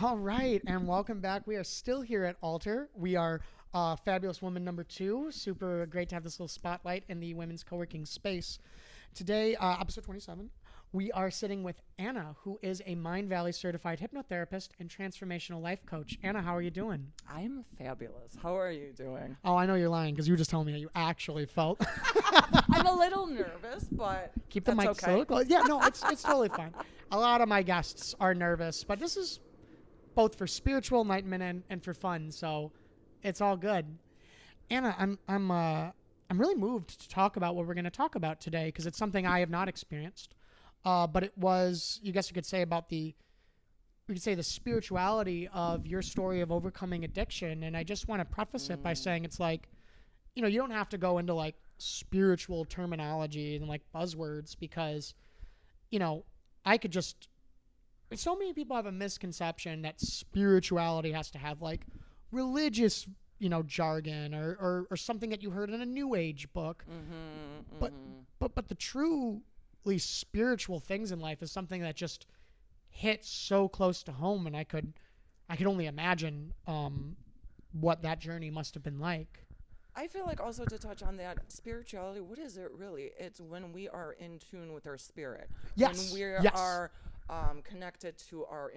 All right, and welcome back. We are still here at Alter. We are Fabulous Woman number 2. Super great to have this little spotlight in the women's co-working space. Today, episode 27, we are sitting with Anna, who is a Mind Valley certified hypnotherapist and transformational life coach. Anna, how are you doing? I'm fabulous. How are you doing? Oh, I know you're lying because you were just telling me that you actually felt. I'm a little nervous, but Keep the mic okay. so close. Yeah, no, it's totally fine. A lot of my guests are nervous, but this is both for spiritual enlightenment and for fun, so it's all good. Anna, I'm really moved to talk about what we're going to talk about today because it's something I have not experienced. But it was, you guess you could say about we could say the spirituality of your story of overcoming addiction. And I just want to preface it by saying it's like, you don't have to go into like spiritual terminology and like buzzwords because, I could just, so many people have a misconception that spirituality has to have like religious, jargon or something that you heard in a New Age book. But the truly spiritual things in life is something that just hits so close to home, and I could only imagine what that journey must have been like. I feel like also to touch on that, spirituality, what is it really? It's when we are in tune with our spirit. Yes. When we are connected to our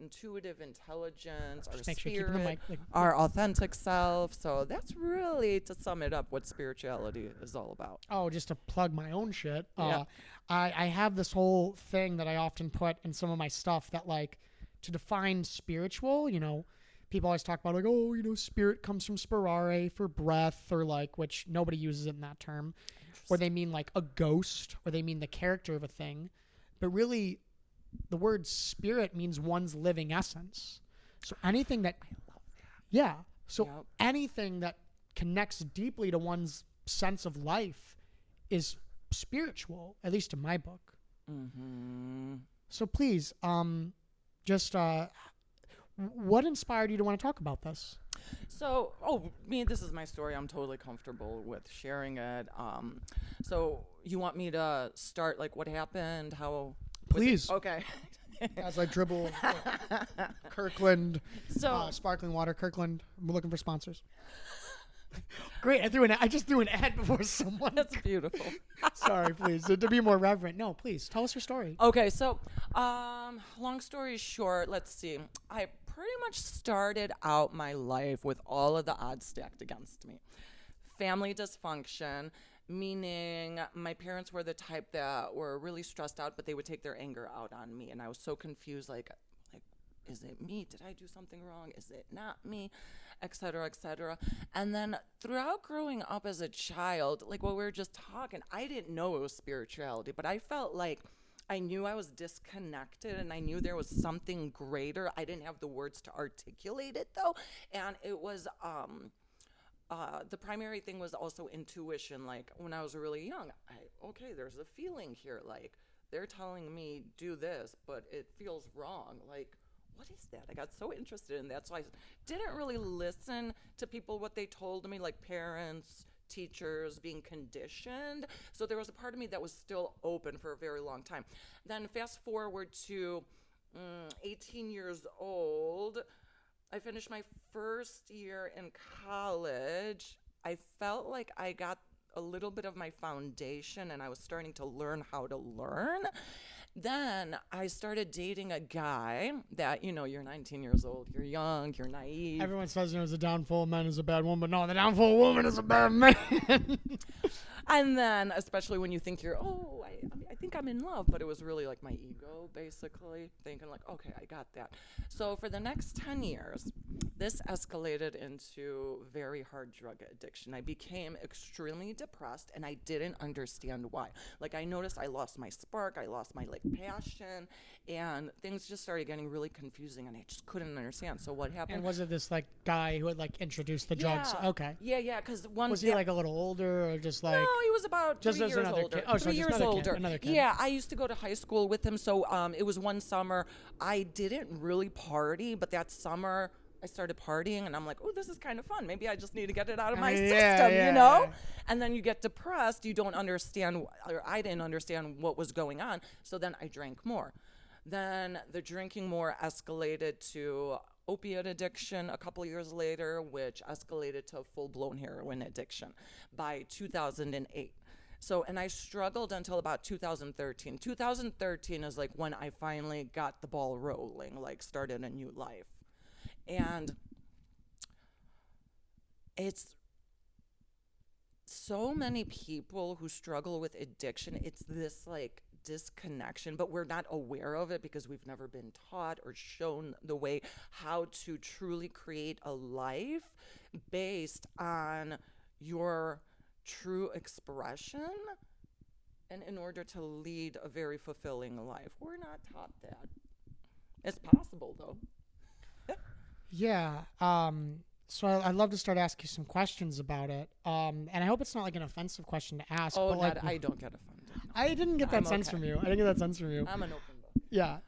intuitive intelligence, our Just make sure spirit, you're keeping the mic, our authentic self. So that's really, to sum it up, what spirituality is all about. Oh, just to plug my own shit. Yeah. I have this whole thing that I often put in some of my stuff that like to define spiritual, people always talk about like, oh, spirit comes from spirare for breath or like, which nobody uses it in that term, or they mean like a ghost or they mean the character of a thing. But really the word spirit means one's living essence. So anything that, I love that. yeah. So Yep. anything that connects deeply to one's sense of life is spiritual, at least in my book. Mm-hmm. So please, what inspired you to want to talk about this? So, this is my story. I'm totally comfortable with sharing it. So you want me to start, like, what happened? How? Please. Okay. As I dribble Kirkland, So sparkling water, Kirkland. I'm looking for sponsors. Great. I just threw an ad before someone. that's beautiful. Sorry, please. To be more reverent. No, please. Tell us your story. Okay, so long story short, let's see. I pretty much started out my life with all of the odds stacked against me. Family dysfunction, meaning my parents were the type that were really stressed out, but they would take their anger out on me. And I was so confused, like, is it me? Did I do something wrong? Is it not me? Et cetera, et cetera. And then throughout growing up as a child, like what we were just talking, I didn't know it was spirituality, but I felt like I knew I was disconnected and I knew there was something greater. I didn't have the words to articulate it though. And it was, the primary thing was also intuition. Like when I was really young, there's a feeling here. Like they're telling me do this, but it feels wrong. Like, what is that? I got so interested in that. So I didn't really listen to people, what they told me, like parents, teachers, being conditioned. So there was a part of me that was still open for a very long time. Then fast forward to 18 years old. I finished my first year in college. I felt like I got a little bit of my foundation and I was starting to learn how to learn. Then I started dating a guy that, you're 19 years old, you're young, you're naive. Everyone says, the downfall of men is a bad woman, but no, the downfall of woman is a bad man. And then, especially when you think I think I'm in love, but it was really like my ego, basically, thinking like, okay, I got that. So for the next 10 years, this escalated into very hard drug addiction. I became extremely depressed, and I didn't understand why. Like, I noticed I lost my spark, I lost my, passion, and things just started getting really confusing, and I just couldn't understand. So what happened? And was it this, guy who had, introduced the drugs? Yeah. Okay. Yeah, because Was he, a little older, or just, No, he was about just 3 as years another older. kid. Oh, so 3 just years older. Another kid. Yeah, I used to go to high school with him, so it was one summer. I didn't really party, but that summer I started partying, and I'm like, oh, this is kind of fun. Maybe I just need to get it out of my system, Yeah. And then you get depressed. You don't understand, or I didn't understand what was going on. So then I drank more. Then the drinking more escalated to opiate addiction a couple years later, which escalated to full-blown heroin addiction by 2008. So, and I struggled until about 2013. 2013 is like when I finally got the ball rolling, like started a new life. And it's so many people who struggle with addiction. It's this like disconnection, but we're not aware of it because we've never been taught or shown the way how to truly create a life based on your true expression, and in order to lead a very fulfilling life. We're not taught that. It's possible though. Yeah. So I'd love to start asking you some questions about it. And I hope it's not like an offensive question to ask. Oh, but like, I don't get offended. No. I didn't get that I'm sense okay. from you. I didn't get that sense from you. I'm an open book. Yeah,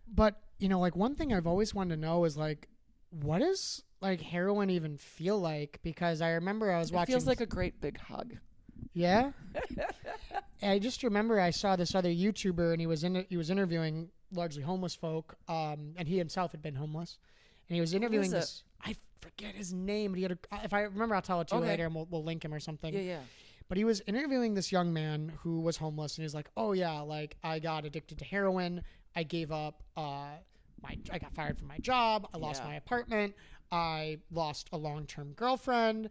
but like one thing I've always wanted to know is like, what does like heroin even feel like? Because I remember I was watching. It feels like a great big hug. Yeah. I just remember I saw this other YouTuber and he was interviewing largely homeless folk, and he himself had been homeless, and he was interviewing this. I forget his name, but he had if I remember, I'll tell it to you later, and we'll link him or something. Yeah. But he was interviewing this young man who was homeless, and he's like, "Oh yeah, like I got addicted to heroin. I gave up. I got fired from my job. I lost my apartment. I lost a long-term girlfriend,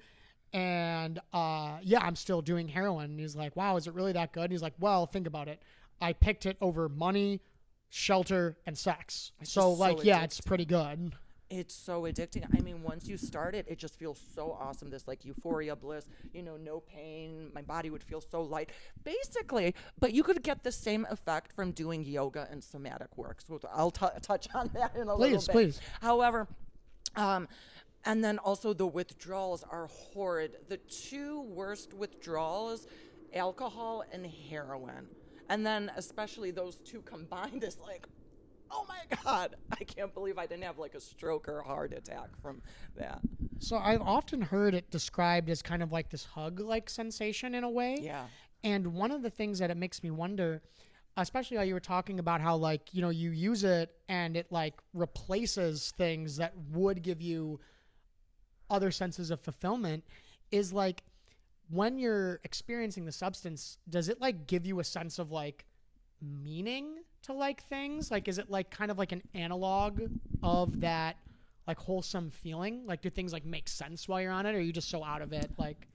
and I'm still doing heroin." And he's like, "Wow, is it really that good?" And he's like, "Well, think about it. I picked it over money, shelter, and sex. So like, yeah, it's pretty good." It's so addicting. I mean, once you start it, it just feels so awesome. This like euphoria, bliss, no pain. My body would feel so light. Basically, but you could get the same effect from doing yoga and somatic work. So I'll touch on that in a little bit. Please. However, and then also the withdrawals are horrid. The two worst withdrawals, alcohol and heroin. And then especially those two combined is like, oh my God, I can't believe I didn't have like a stroke or a heart attack from that. So I've often heard it described as kind of like this hug-like sensation in a way. Yeah. And one of the things that it makes me wonder, especially how you were talking about how like, you use it and it like replaces things that would give you other senses of fulfillment, is like when you're experiencing the substance, does it like give you a sense of like meaning to like things? Like, is it like kind of like an analog of that like wholesome feeling? Like, do things like make sense while you're on it, or are you just so out of it? Like,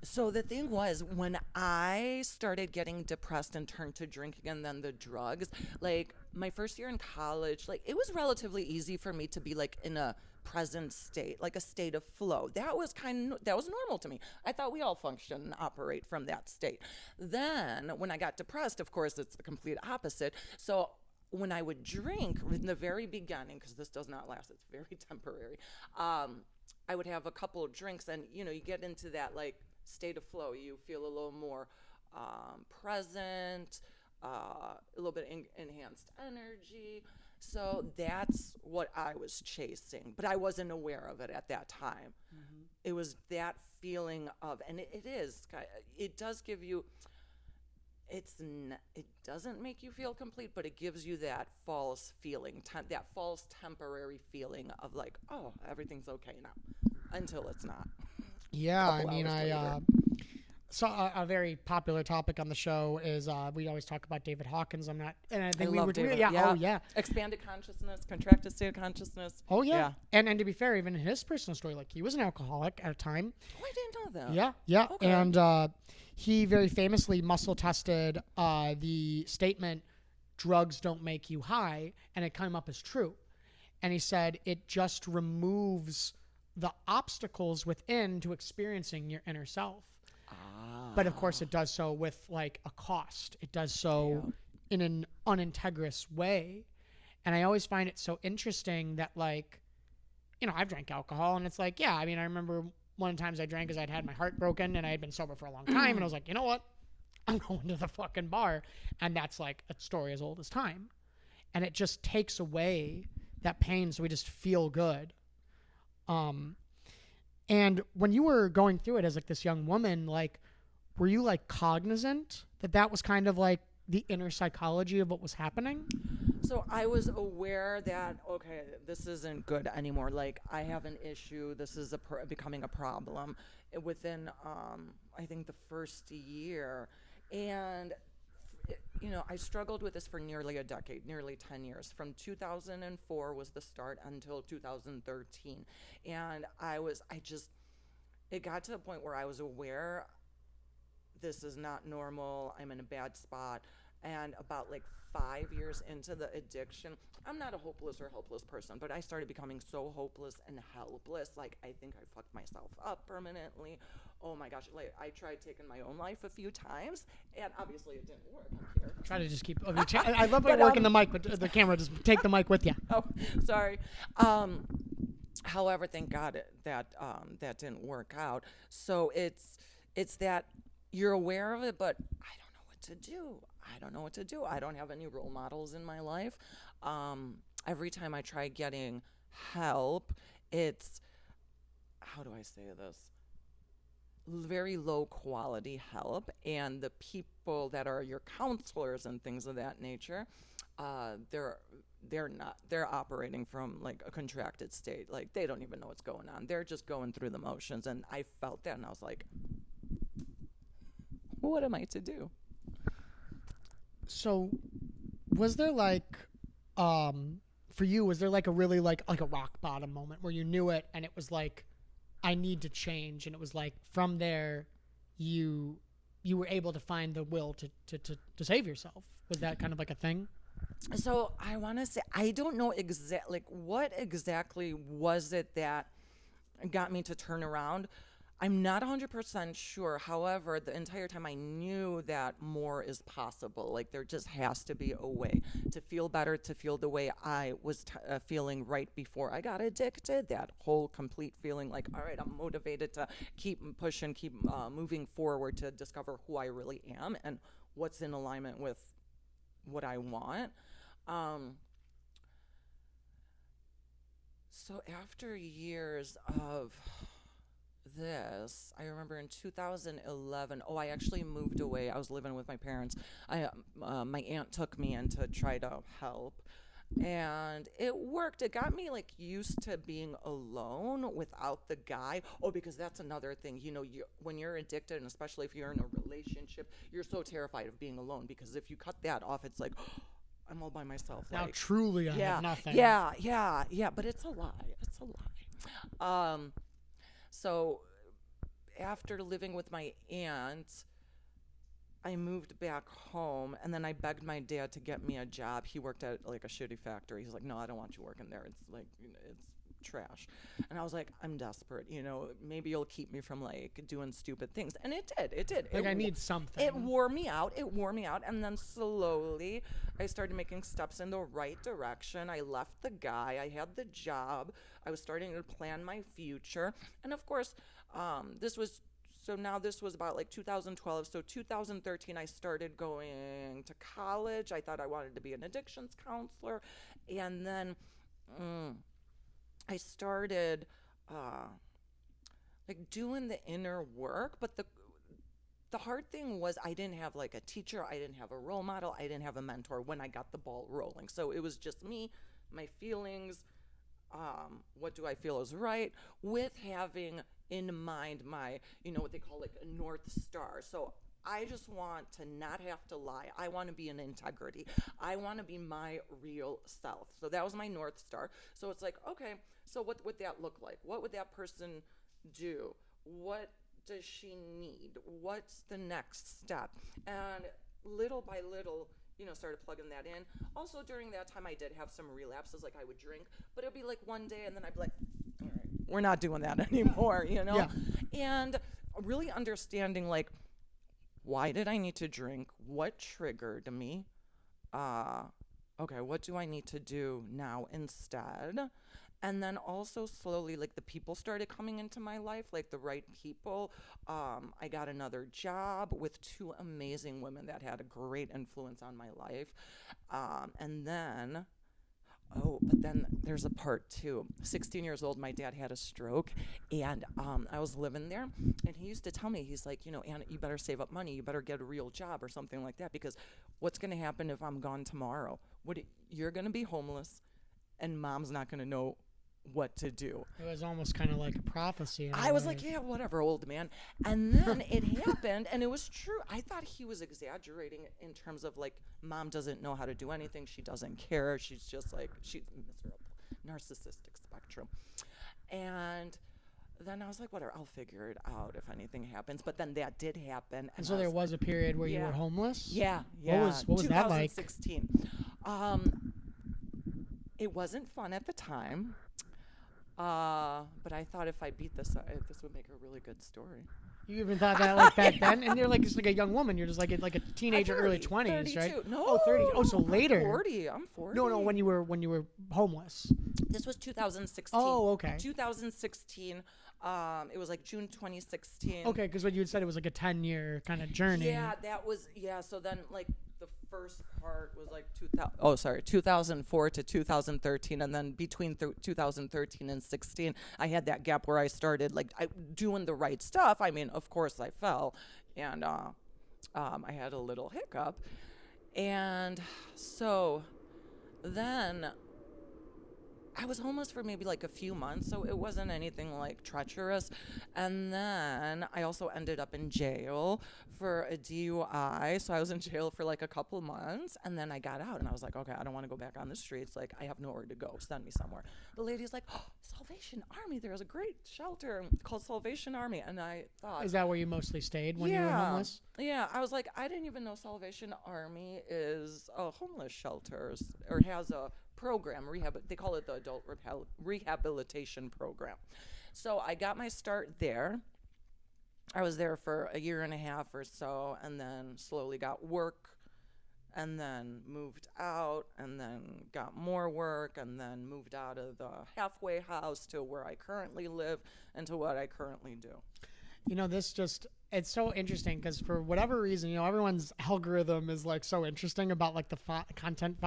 so the thing was, when I started getting depressed and turned to drinking and then the drugs, like my first year in college, like it was relatively easy for me to be like in a present state, like a state of flow. That was normal to me. I thought we all function and operate from that state. Then when I got depressed, of course, it's the complete opposite. So when I would drink in the very beginning, because this does not last, it's very temporary, I would have a couple of drinks and, you get into that like state of flow. You feel a little more present, a little bit enhanced energy. So that's what I was chasing, but I wasn't aware of it at that time. Mm-hmm. It was that feeling of, and it does give you, it doesn't make you feel complete, but it gives you that false feeling, that false temporary feeling of like, oh, everything's okay now, until it's not. Yeah, I mean, so a very popular topic on the show is we always talk about David Hawkins. I think we love would. David. Yeah. Yeah. Oh yeah. Expanded consciousness, contracted state of consciousness. Oh yeah. And to be fair, even in his personal story, like he was an alcoholic at a time. Oh, I didn't know that. Yeah. Okay. And he very famously muscle tested the statement, "Drugs don't make you high," and it came up as true. And he said it just removes the obstacles within to experiencing your inner self. But of course it does so with like a cost. It does so in an unintegrous way. And I always find it so interesting that like, I've drank alcohol and it's like, yeah, I mean, I remember one of the times I drank is I'd had my heart broken and I had been sober for a long time. And I was like, you know what? I'm going to the fucking bar. And that's like a story as old as time. And it just takes away that pain. So we just feel good. And when you were going through it as like this young woman, like, were you like cognizant that was kind of like the inner psychology of what was happening? So I was aware that, okay, this isn't good anymore. Like, I have an issue. This is becoming a problem within, I think, the first year. And, I struggled with this for nearly a decade, nearly 10 years. From 2004 was the start until 2013. And it got to a point where I was aware this is not normal. I'm in a bad spot. And about like 5 years into the addiction, I'm not a hopeless or helpless person, but I started becoming so hopeless and helpless. Like, I think I fucked myself up permanently. Oh my gosh. Like, I tried taking my own life a few times, and obviously it didn't work. I'm here. Try to just keep. I love But, working the mic, but the camera, just take the mic with you. Oh, sorry. However, thank God that didn't work out. So it's that you're aware of it, but I don't know what to do. I don't know what to do. I don't have any role models in my life. Every time I try getting help, it's, how do I say this? Very low quality help, and the people that are your counselors and things of that nature, they're operating from like a contracted state. Like, they don't even know what's going on. They're just going through the motions. And I felt that, and I was like, what am I to do? So, was there like, for you, was there like a really like a rock bottom moment where you knew it and it was like, I need to change, and it was like from there, you were able to find the will to save yourself? Was that kind of like a thing? So I want to say, I don't know exactly, like, what exactly was it that got me to turn around. I'm not 100% sure. However, the entire time I knew that more is possible. Like, there just has to be a way to feel better, to feel the way I was feeling right before I got addicted. That whole complete feeling like, all right, I'm motivated to keep pushing, keep moving forward to discover who I really am and what's in alignment with what I want. So after years of this, I remember in 2011. Oh, I actually moved away. I was living with my parents. My aunt took me in to try to help, and it worked. It got me like used to being alone without the guy. Oh, because that's another thing. When you're addicted, and especially if you're in a relationship, you're so terrified of being alone, because if you cut that off, it's like, I'm all by myself. Now, Like, truly, I yeah, have nothing. yeah. But it's a lie. It's a lie. So after living with my aunt, I moved back home, and then I begged my dad to get me a job. He worked at like a shitty factory. He's like, "No, I don't want you working there. It's like, it's trash." And I was like, "I'm desperate. Maybe you'll keep me from like doing stupid things." And it did. It did. Like, I need something. It wore me out. It wore me out. And then slowly I started making steps in the right direction. I left the guy. I had the job. I was starting to plan my future. And of course, this was about like 2012. So 2013, I started going to college. I thought I wanted to be an addictions counselor. And then I started like doing the inner work. But the hard thing was, I didn't have like a teacher. I didn't have a role model. I didn't have a mentor when I got the ball rolling. So it was just me, my feelings, what do I feel is right, with having in mind my, what they call like a North Star. So I just want to not have to lie. I want to be in integrity. I want to be my real self. So that was my North Star. So it's like, okay, so what would that look like? What would that person do? What does she need? What's the next step? And little by little, started plugging that in. Also, during that time, I did have some relapses. Like, I would drink, but it would be like one day, and then I'd be like, all right, we're not doing that anymore, Yeah. And really understanding, like, why did I need to drink? What triggered me? Okay, what do I need to do now instead? And then also slowly, like, the people started coming into my life, like the right people. I got another job with two amazing women that had a great influence on my life. And then Oh, but then there's a part two. 16 years old, my dad had a stroke, and I was living there, and he used to tell me, he's like, Anna, you better save up money. You better get a real job or something like that, because what's going to happen if I'm gone tomorrow? You're going to be homeless, and mom's not going to know what to do. It was almost kind of like a prophecy. I was like, yeah, whatever, old man. And then it happened, and it was true. I thought he was exaggerating in terms of like, mom doesn't know how to do anything. She doesn't care. She's just like, she's miserable, narcissistic spectrum. And then I was like, whatever, I'll figure it out if anything happens. But then that did happen. And so there was a period where you were homeless? Yeah. What was that like? 2016. It wasn't fun at the time. But I thought if I beat this, this would make a really good story. You even thought that like back then? And you're like just like a young woman. You're just like a teenager, 30, early 20s, right? 32. No. Oh, 30. Oh, so later. 40. I'm 40. No, when you were homeless. This was 2016. Oh, okay. 2016. It was like June 2016. Okay, because what you had said, it was like a 10-year kind of journey. Yeah, that was, so then like the first part was like 2004 to 2013, and then between 2013 and 16, I had that gap where I started like doing the right stuff. I mean, of course I fell, and I had a little hiccup, and so then I was homeless for maybe like a few months, so it wasn't anything like treacherous. And then I also ended up in jail for a DUI. So I was in jail for like a couple months, and then I got out, and I was like, okay, I don't want to go back on the streets. Like, I have nowhere to go. Send me somewhere. The lady's like, oh, Salvation Army. There's a great shelter called Salvation Army. And I thought, Is that where you mostly stayed when you were homeless? Yeah, I was like, I didn't even know Salvation Army is a homeless shelter or has a program, they call it the adult rehabilitation program. So I got my start there. I was there for a year and a half or so, and then slowly got work, and then moved out, and then got more work, and then moved out of the halfway house to where I currently live and to what I currently do. It's so interesting because for whatever reason, everyone's algorithm is like so interesting about like the content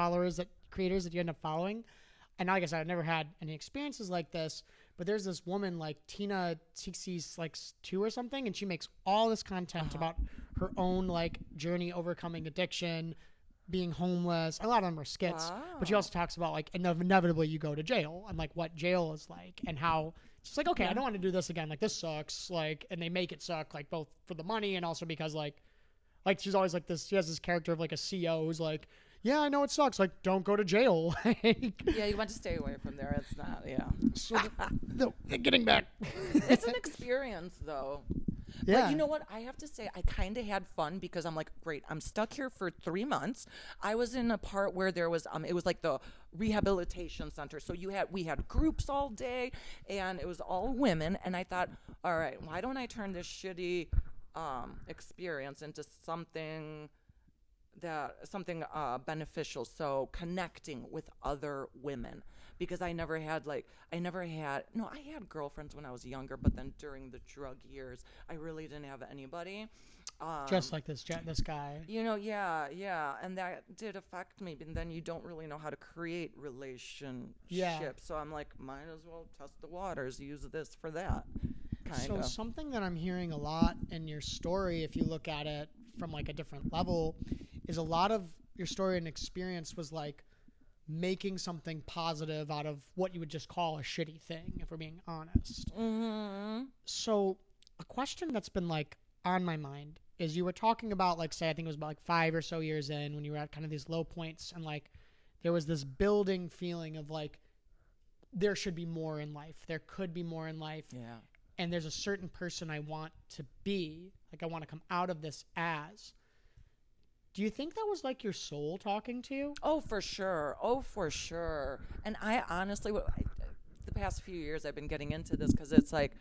creators that you end up following. And like I said, I've never had any experiences like this, but there's this woman like Tina Tixie's like 2 or something, and she makes all this content about her own like journey overcoming addiction, being homeless. A lot of them are skits, but she also talks about like inevitably you go to jail and like what jail is like and how it's just like, okay, I don't want to do this again. Like this sucks. Like, and they make it suck like both for the money and also because like she's always like this. She has this character of like a CEO who's like, yeah, I know it sucks. Like, don't go to jail. Yeah, you want to stay away from there. It's not, So, getting back. It's an experience, though. Yeah. But you know what? I have to say, I kind of had fun because I'm like, great, I'm stuck here for 3 months. I was in a part where there was, it was like the rehabilitation center. So we had groups all day, and it was all women. And I thought, all right, why don't I turn this shitty experience into something beneficial, so connecting with other women, because I had girlfriends when I was younger, but then during the drug years I really didn't have anybody. Just like this guy. Yeah, and that did affect me, but then you don't really know how to create relationships, so I'm like, might as well test the waters, use this for that. So something that I'm hearing a lot in your story, if you look at it from like a different level, is a lot of your story and experience was like making something positive out of what you would just call a shitty thing, if we're being honest. Mm-hmm. So a question that's been like on my mind is you were talking about like, say, I think it was about like 5 or so years in when you were at kind of these low points, and like there was this building feeling of like there should be more in life. There could be more in life. Yeah. And there's a certain person I want to be, like I want to come out of this as. Do you think that was like your soul talking to you? Oh, for sure. And I honestly, the past few years I've been getting into this because it's like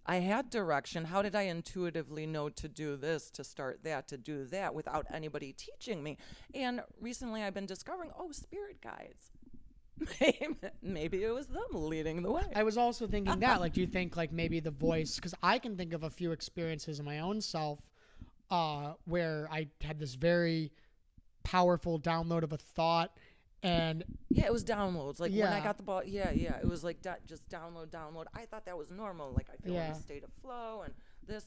I had direction. How did I intuitively know to do this, to start that, to do that without anybody teaching me? And recently I've been discovering, spirit guides. Maybe it was them leading the way. I was also thinking that, like, do you think like maybe the voice, because I can think of a few experiences in my own self where I had this very powerful download of a thought, And Yeah, it was downloads. Like when I yeah, got the ball, yeah, it was like just download. I thought that was normal. Like I feel in yeah, a state of flow and this,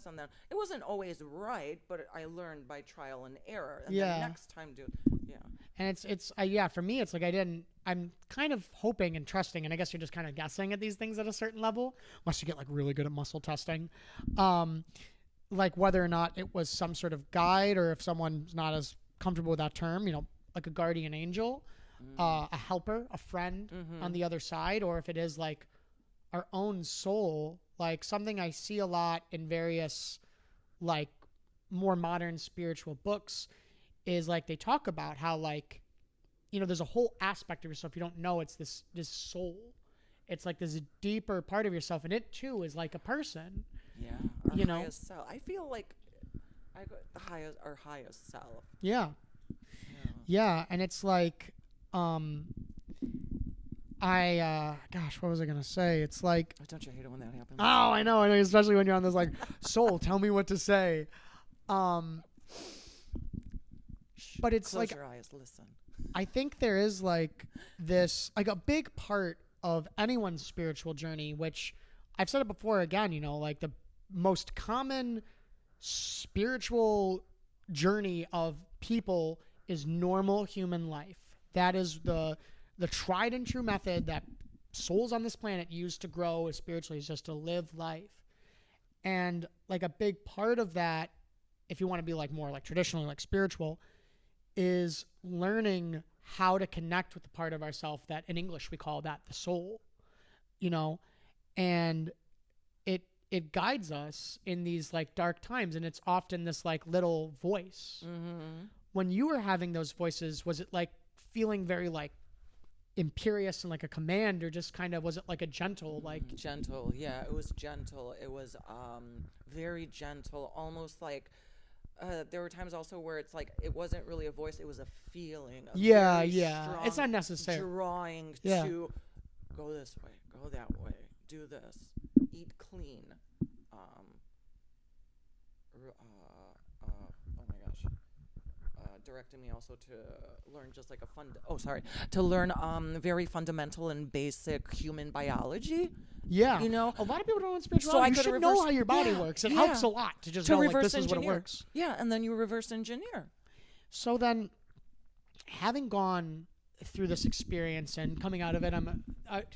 and then it wasn't always right, but I learned by trial and error. And then yeah. next time, dude, yeah, And it's yeah, for me, it's like I'm kind of hoping and trusting, and I guess you're just kind of guessing at these things at a certain level, unless you get like really good at muscle testing. Um, like whether or not it was some sort of guide, or if someone's not as comfortable with that term, like a guardian angel, a helper, a friend on the other side, or if it is like our own soul, like something I see a lot in various like more modern spiritual books is like they talk about how like there's a whole aspect of yourself you don't know. It's this soul. It's like this deeper part of yourself, and it too is like a person. yeah, our highest self. I feel like I got our highest self. Yeah. Yeah. Yeah, and it's like gosh, what was I gonna say? It's like, Oh, don't you hate it when that happens? oh, I know, especially when you're on this like soul, tell me what to say. But it's Close like, your eyes, listen. I think there is like this, like a big part of anyone's spiritual journey, which I've said it before again, like the most common spiritual journey of people is normal human life. That is the tried and true method that souls on this planet use to grow spiritually, is just to live life. And like a big part of that, if you want to be like more like traditionally like spiritual, is learning how to connect with the part of ourself that in English we call that the soul, and it guides us in these like dark times, and it's often this like little voice. When you were having those voices, was it like feeling very like imperious and like a command, or just kind of, was it like a gentle like Gentle? Yeah, it was gentle. It was very gentle, almost like there were times also where it's like it wasn't really a voice, it was a feeling, a very strong it's not necessary drawing to go this way, go that way, do this, eat clean, oh my gosh, directing me also to learn just like to learn very fundamental and basic human biology. a lot of people don't know spirituality. So I you could should know reverse- how your body yeah, works. It yeah. helps a lot to just To know like reverse this is what it engineer. works. Yeah, and then you reverse engineer. So then, having gone through this experience and coming out of it, can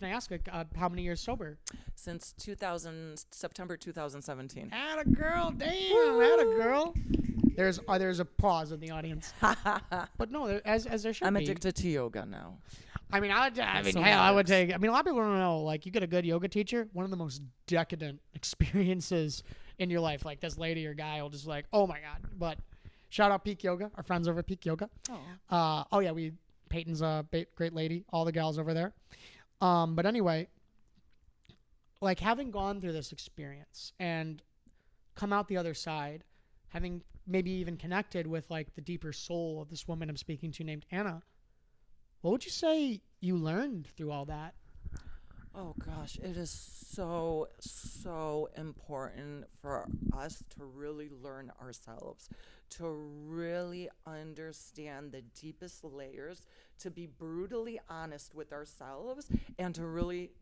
I ask how many years sober? Since September 2017. Atta girl, damn, atta girl. There's applause in the audience, but no, as there should I'm be. addicted to yoga now. I mean, I So would works. take. I mean, a lot of people don't know. Like, you get a good yoga teacher, one of the most decadent experiences in your life. Like, this lady or guy will just like, oh my god. But shout out Peak Yoga, our friends over at Peak Yoga. Oh yeah, Peyton's a great lady. All the gals over there. But anyway, like having gone through this experience and come out the other side, having maybe even connected with like the deeper soul of this woman I'm speaking to named Anna, what would you say you learned through all that? Oh gosh, it is so important for us to really learn ourselves, to really understand the deepest layers, to be brutally honest with ourselves, and to really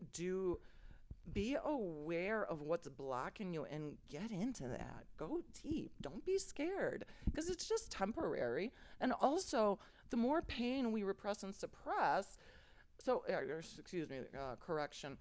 be aware of what's blocking you and get into that. Go deep. Don't be scared, because it's just temporary. And also, the more pain we repress and suppress, correction,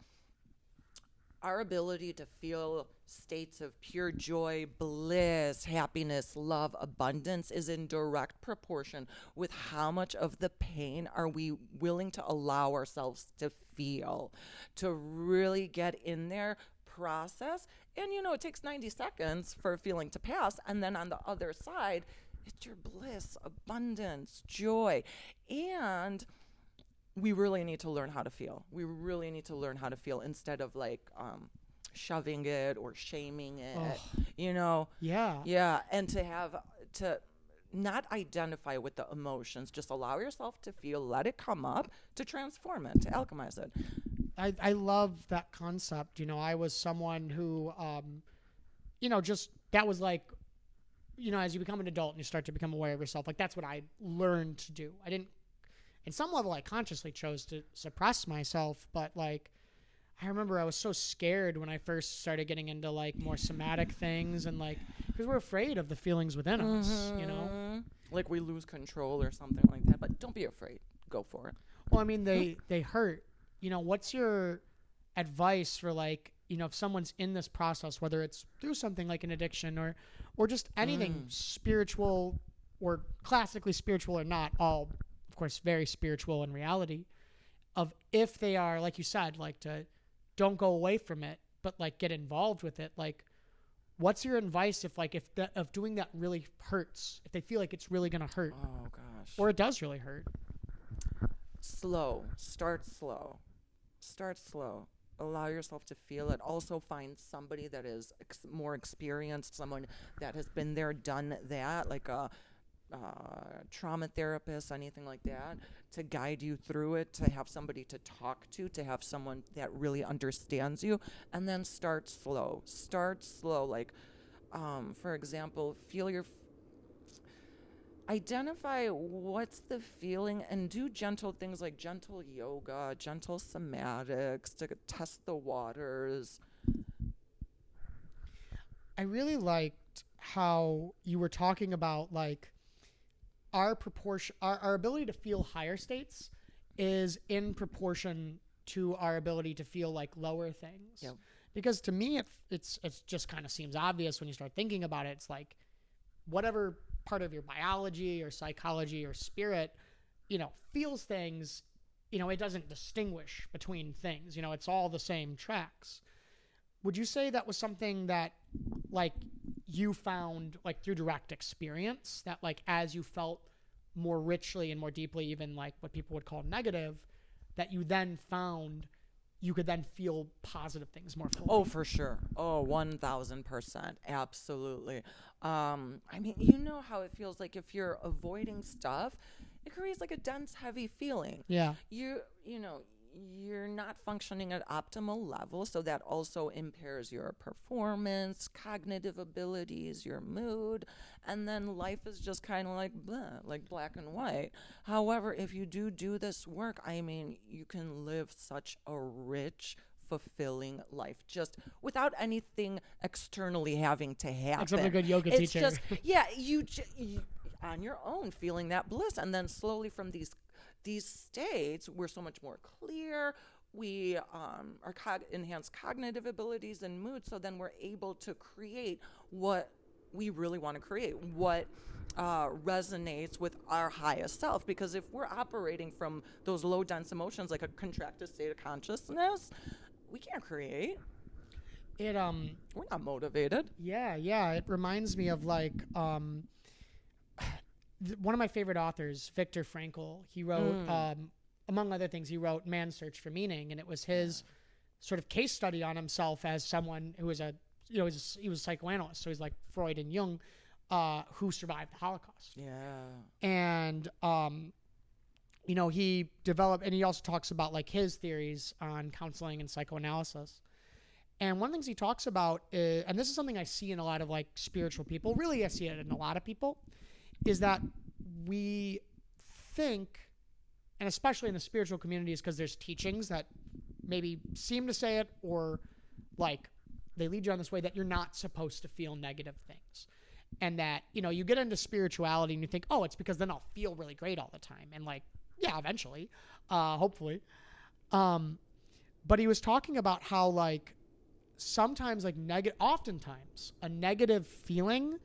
our ability to feel states of pure joy, bliss, happiness, love, abundance is in direct proportion with how much of the pain are we willing to allow ourselves to feel, to really get in there, process. And it takes 90 seconds for a feeling to pass, and then on the other side, it's your bliss, abundance, joy. And we really need to learn how to feel. We really need to learn how to feel instead of like shoving it or shaming it, Yeah. Yeah, and to not identify with the emotions. Just allow yourself to feel, let it come up, to transform it, to alchemize it. I love that concept. I was someone who, just that was like, as you become an adult and you start to become aware of yourself, like that's what I learned to do. in some level I consciously chose to suppress myself, but like I remember I was so scared when I first started getting into like more somatic things, and like because we're afraid of the feelings within us, you know. Like we lose control or something like that. But don't be afraid. Go for it. Well, I mean they hurt. You know, what's your advice for like, you know, if someone's in this process, whether it's through something like an addiction or just anything spiritual or classically spiritual or not, all of course very spiritual in reality, of if they are, like you said, like to don't go away from it, but like get involved with it, like what's your advice if like if doing that really hurts, if they feel like it's really gonna hurt, Oh gosh. or it does really hurt? Slow. Start slow. Start slow. Allow yourself to feel it. Also find somebody that is more experienced, someone that has been there, done that, like a trauma therapist, anything like that, to guide you through it, to have somebody to talk to have someone that really understands you, and then start slow. Start slow. Like, for example, identify what's the feeling and do gentle things like gentle yoga, gentle somatics to test the waters. I really liked how you were talking about like our proportion, our ability to feel higher states is in proportion to our ability to feel like lower things. Yep. Because to me, it's just kind of seems obvious when you start thinking about it. It's like whatever part of your biology or psychology or spirit, you know, feels things, you know, it doesn't distinguish between things. You know, it's all the same tracks. Would you say that was something that like you found like through direct experience, that like as you felt more richly and more deeply, even like what people would call negative, that you then found you could then feel positive things more fully? Oh, for sure. Oh, 1000%. Absolutely. I mean, you know how it feels like if you're avoiding stuff, it creates like a dense, heavy feeling. Yeah. You know, you're not functioning at optimal level, so that also impairs your performance, cognitive abilities, your mood, and then life is just kind of like blah, like black and white. However, if you do this work, I mean, you can live such a rich, fulfilling life just without anything externally having to happen. Except a good yoga It's teacher. just, yeah, you on your own feeling that bliss, and then slowly from these states, we're so much more clear. We enhance cognitive abilities and mood, so then we're able to create what we really want to create, what resonates with our highest self. Because if we're operating from those low dense emotions, like a contracted state of consciousness, we can't create. It We're not motivated. yeah, it reminds me of like one of my favorite authors, Viktor Frankl. He wrote among other things, he wrote Man's Search for Meaning, and it was his sort of case study on himself as someone who was he was a psychoanalyst, so he's like Freud and Jung, who survived the Holocaust. Yeah. And you know, he developed, and he also talks about like his theories on counseling and psychoanalysis. And one of the things he talks about is, and this is something I see in a lot of like spiritual people, really I see it in a lot of people, is that we think, and especially in the spiritual communities, because there's teachings that maybe seem to say it, or like they lead you on this way, that you're not supposed to feel negative things. And that, you know, you get into spirituality and you think, oh, it's because then I'll feel really great all the time. And like, yeah, eventually, hopefully. But he was talking about how like sometimes like oftentimes a negative feeling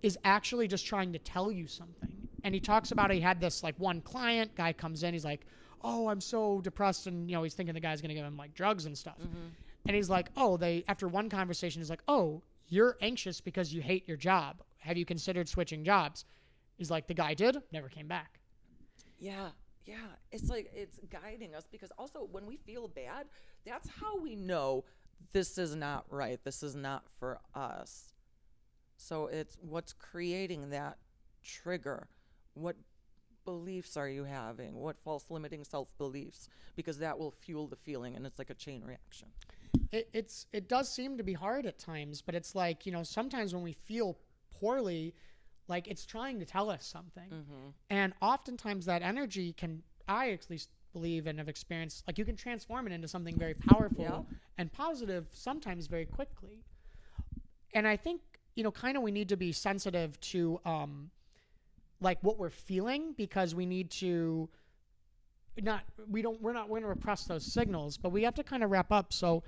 is actually just trying to tell you something. And he talks about, he had this like one client, guy comes in, he's like, oh, I'm so depressed. And, you know, he's thinking the guy's going to give him like drugs and stuff. Mm-hmm. And he's like, oh, after one conversation, he's like, oh, you're anxious because you hate your job. Have you considered switching jobs? He's like, the guy did, never came back. Yeah. It's like it's guiding us, because also when we feel bad, that's how we know this is not right. This is not for us. So it's what's creating that trigger. What beliefs are you having? What false limiting self-beliefs? Because that will fuel the feeling, and it's like a chain reaction. It does seem to be hard at times, but it's like, you know, sometimes when we feel poorly, like it's trying to tell us something. Mm-hmm. And oftentimes that energy can I at least believe and have experienced, like you can transform it into something very powerful Yeah. and positive sometimes very quickly. And I think, kind of we need to be sensitive to like what we're feeling, because we need to not we're not going to repress those signals, but we have to kind of wrap up. So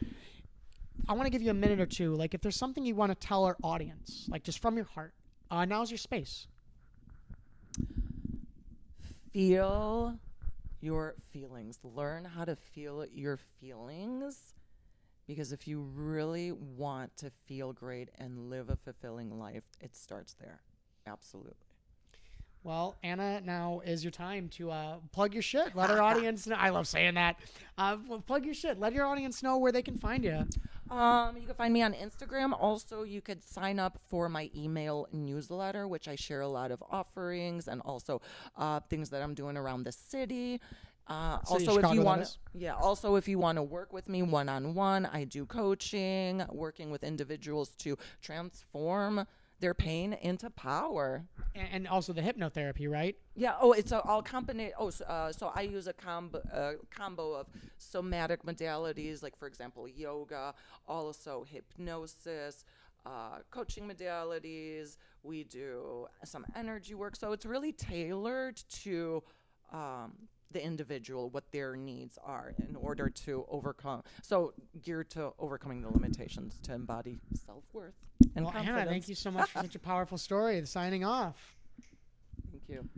I want to give you a minute or two, like if there's something you want to tell our audience, like just from your heart, now's your space. Feel your feelings. Learn how to feel your feelings, because if you really want to feel great and live a fulfilling life, it starts there. Absolutely. Well, Anna, now is your time to plug your shit. Let our audience know. I love saying that. Plug your shit. Let your audience know where they can find you. You can find me on Instagram. Also, you could sign up for my email newsletter, which I share a lot of offerings and also things that I'm doing around the city. Also, if you want, also if you want to work with me one-on-one, I do coaching, working with individuals to transform their pain into power. And also the hypnotherapy, right? Yeah. Oh, it's all company. Oh, so I use a combo of somatic modalities, like for example, yoga, also hypnosis, coaching modalities. We do some energy work. So it's really tailored to the individual, what their needs are in order to overcome. So geared to overcoming the limitations to embody self-worth and Well, confidence. Anna, thank you so much for such a powerful story. Signing off. Thank you.